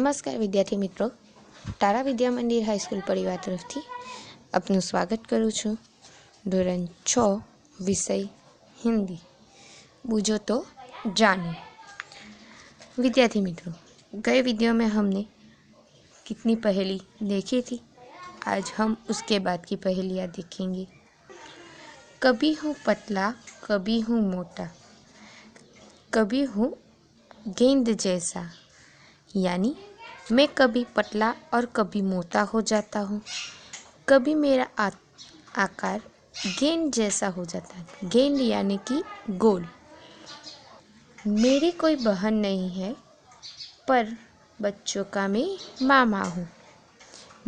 નમસ્કાર વિદ્યાર્થી મિત્રો, તારા વિદ્યા મંદિર હાઈસ્કૂલ પરિવાર તરફથી આપનું સ્વાગત કરું છું। ધોરણ 6 વિષય हिंदी। बूझो तो जानो। विद्यार्थी मित्रों, गए वीडियो में हमने कितनी पहेली देखी थी। आज हम उसके बाद की पहेलियाँ देखेंगे। कभी हूँ पतला, कभी हूँ मोटा, कभी हूँ गेंद जैसा। यानी मैं कभी पतला और कभी मोटा हो जाता हूँ। कभी मेरा आकार गेंद जैसा हो जाता है। गेंद यानी कि गोल। मेरी कोई बहन नहीं है, पर बच्चों का मैं मामा हूँ।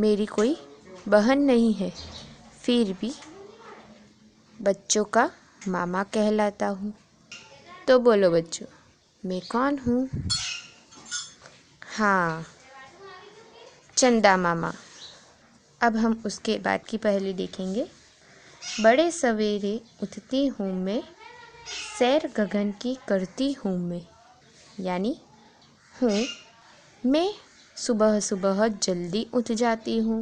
मेरी कोई बहन नहीं है, फिर भी बच्चों का मामा कहलाता हूँ। तो बोलो बच्चों, मैं कौन हूँ? हाँ, चंदा मामा। अब हम उसके बाद की पहेली देखेंगे। बड़े सवेरे उठती हूँ मैं, सैर गगन की करती हूँ मैं। यानी मैं सुबह सुबह जल्दी उठ जाती हूँ।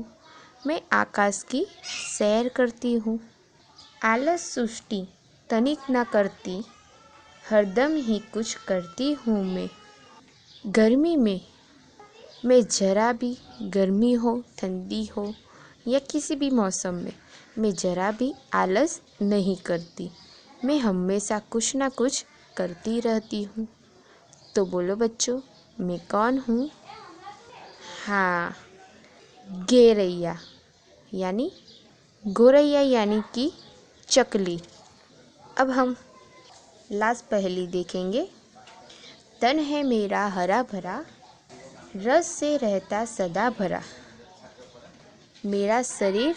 मैं आकाश की सैर करती हूँ। आलस सुस्ती तनिक न करती, हरदम ही कुछ करती हूँ मैं। गर्मी में मैं जरा भी, गर्मी हो ठंडी हो या किसी भी मौसम में, मैं जरा भी आलस नहीं करती। मैं हमेशा कुछ ना कुछ करती रहती हूँ। तो बोलो बच्चों, मैं कौन हूँ? हाँ, गेरैया यानी गोरैया यानी कि चकली। अब हम लास्ट पहेली देखेंगे। तन है मेरा हरा भरा, रस से रहता सदा भरा। मेरा शरीर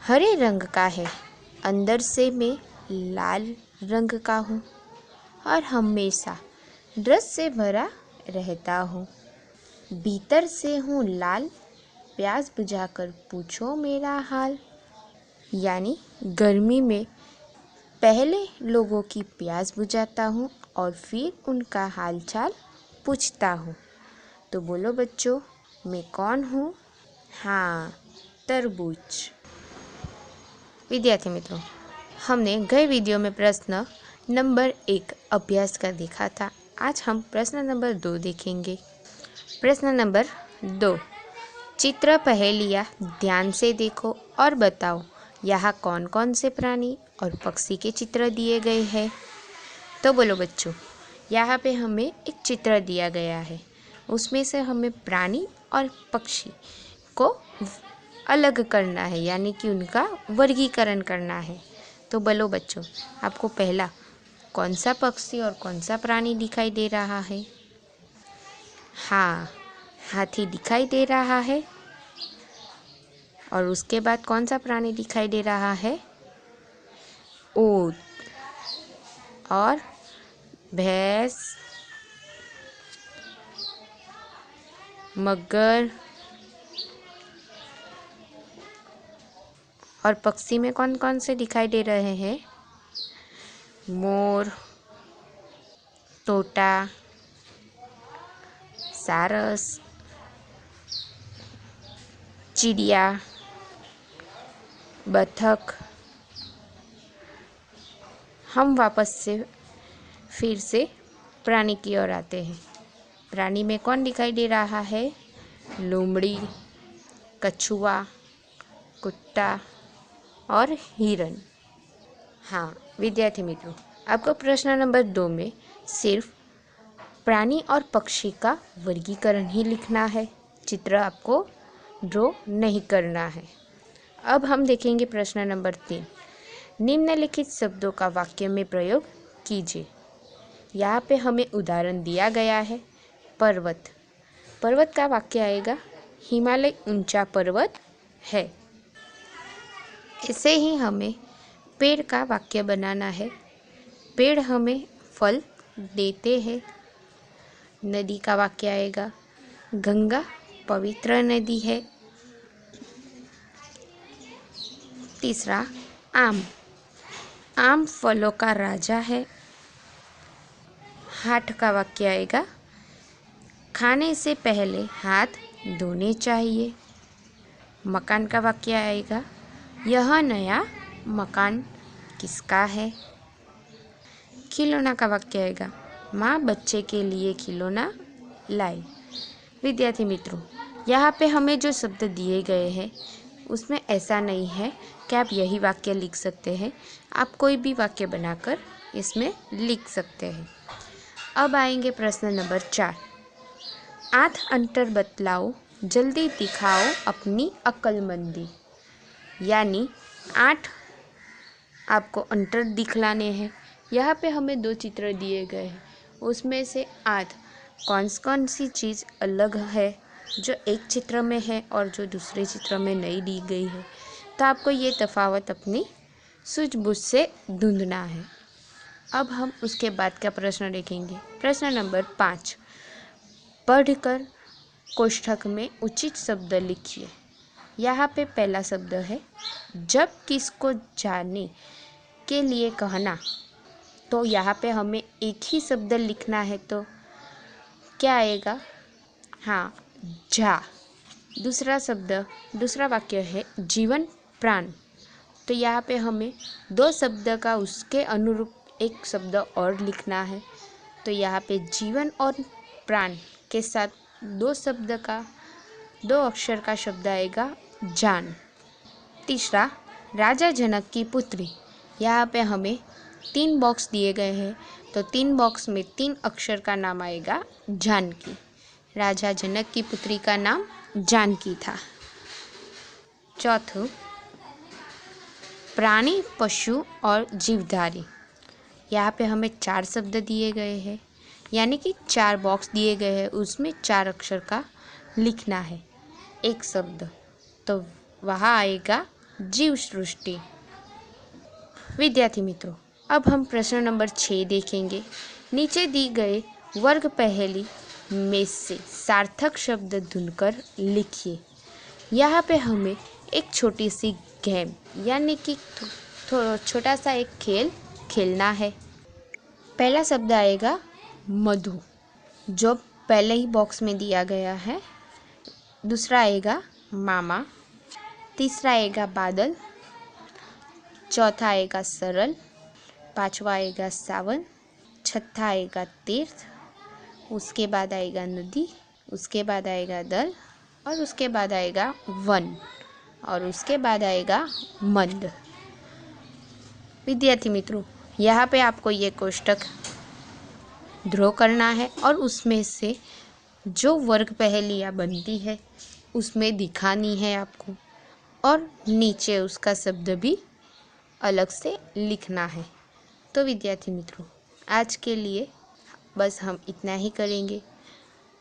हरे रंग का है, अंदर से मैं लाल रंग का हूँ और हमेशा रस से भरा रहता हूँ। भीतर से हूँ लाल, प्यास बुझाकर पूछो मेरा हाल। यानी गर्मी में पहले लोगों की प्यास बुझाता हूँ और फिर उनका हाल चाल पूछता हूँ। तो बोलो बच्चों, मैं कौन हूँ? हाँ, तरबूज। विद्यार्थी मित्रों, हमने गए वीडियो में प्रश्न नंबर 1 अभ्यास का देखा था। आज हम प्रश्न नंबर 2 देखेंगे। प्रश्न नंबर 2, चित्र पहेलियाँ ध्यान से देखो और बताओ यहाँ कौन कौन से प्राणी और पक्षी के चित्र दिए गए हैं। तो बोलो बच्चों, यहाँ पे हमें एक चित्र दिया गया है। उसमें से हमें प्राणी और पक्षी को अलग करना है, यानी कि उनका वर्गीकरण करना है। तो बोलो बच्चों, आपको पहला कौन सा पक्षी और कौन सा प्राणी दिखाई दे रहा है? हाँ, हाथी दिखाई दे रहा है। और उसके बाद कौन सा प्राणी दिखाई दे रहा है? ऊँट और भैंस, मगर। और पक्षी में कौन कौन से दिखाई दे रहे हैं? मोर, तोता, सारस, चिड़िया, बतख। हम वापस से फिर से प्राणी की ओर आते हैं। प्राणी में कौन दिखाई दे रहा है? लोमड़ी, कछुआ, कुत्ता और हिरन। हाँ विद्यार्थी मित्रों, आपको प्रश्न नंबर 2 में सिर्फ प्राणी और पक्षी का वर्गीकरण ही लिखना है। चित्र आपको ड्रॉ नहीं करना है। अब हम देखेंगे प्रश्न नंबर 3। निम्नलिखित शब्दों का वाक्य में प्रयोग कीजिए। यहाँ पे हमें उदाहरण दिया गया है। पर्वत, पर्वत का वाक्य आएगा हिमालय ऊंचा पर्वत है। ऐसे ही हमें पेड़ का वाक्य बनाना है। पेड़ हमें फल देते हैं। नदी का वाक्य आएगा गंगा पवित्र नदी है। तीसरा, आम, आम फलों का राजा है। हाथ का वाक्य आएगा खाने से पहले हाथ धोने चाहिए। मकान का वाक्य आएगा, यह नया मकान किसका है। खिलौना का वाक्य आएगा, माँ बच्चे के लिए खिलौना लाई। विद्यार्थी मित्रों, यहाँ पे हमें जो शब्द दिए गए हैं उसमें ऐसा नहीं है कि आप यही वाक्य लिख सकते हैं। आप कोई भी वाक्य बनाकर इसमें लिख सकते हैं। अब आएंगे प्रश्न नंबर 4। 8 अंतर बतलाओ, जल्दी दिखाओ अपनी अक्लमंदी। यानी 8 आपको अंतर दिखलाने हैं। यहाँ पे हमें 2 चित्र दिए गए हैं, उसमें से 8 कौन सी चीज़ अलग है जो एक चित्र में है और जो दूसरे चित्र में नहीं दी गई है। तो आपको ये तफावत अपनी सूझबूझ से ढूंढना है। अब हम उसके बाद का प्रश्न देखेंगे। प्रश्न नंबर 5, पढ़कर कोष्ठक में उचित शब्द लिखिए। यहाँ पे पहला शब्द है, जब किसको जाने के लिए कहना। तो यहाँ पे हमें एक ही शब्द लिखना है, तो क्या आएगा? हाँ, जा। दूसरा वाक्य है जीवन प्राण। तो यहाँ पे हमें 2 शब्द का उसके अनुरूप एक शब्द और लिखना है। तो यहाँ पे जीवन और प्राण के साथ 2 शब्द का 2 अक्षर का शब्द आएगा जान। तीसरा, राजा जनक की पुत्री। यहाँ पे हमें 3 बॉक्स दिए गए हैं, तो 3 बॉक्स में 3 अक्षर का नाम आएगा जानकी। राजा जनक की पुत्री का नाम जानकी था। चौथों, प्राणी, पशु और जीवधारी। यहाँ पे हमें 4 शब्द दिए गए हैं, यानी कि 4 बॉक्स दिए गए हैं, उसमें 4 अक्षर का लिखना है एक शब्द। तो वहाँ आएगा जीव सृष्टि। विद्यार्थी मित्रों, अब हम प्रश्न नंबर 6 देखेंगे। नीचे दी गए वर्ग पहेली में से सार्थक शब्द ढूंढकर लिखिए। यहाँ पे हमें एक छोटी सी गेम यानी कि छोटा सा एक खेल खेलना है। पहला शब्द आएगा मधु, जो पहले ही बॉक्स में दिया गया है। दूसरा आएगा मामा। तीसरा आएगा बादल। चौथा आएगा सरल। पांचवा आएगा सावन। छठा आएगा तीर्थ। उसके बाद आएगा नदी। उसके बाद आएगा दल। और उसके बाद आएगा वन। और उसके बाद आएगा मंद। विद्यार्थी मित्रों, यहाँ पे आपको ये कोष्ठक ड्रॉ करना है और उसमें से जो वर्ग पहेलियाँ बनती है उसमें दिखानी है आपको, और नीचे उसका शब्द भी अलग से लिखना है। तो विद्यार्थी मित्रों, आज के लिए बस हम इतना ही करेंगे।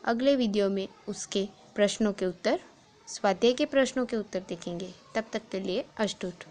अगले वीडियो में उसके प्रश्नों के उत्तर, स्वाध्याय के प्रश्नों के उत्तर देखेंगे। तब तक के लिए अस्तुत।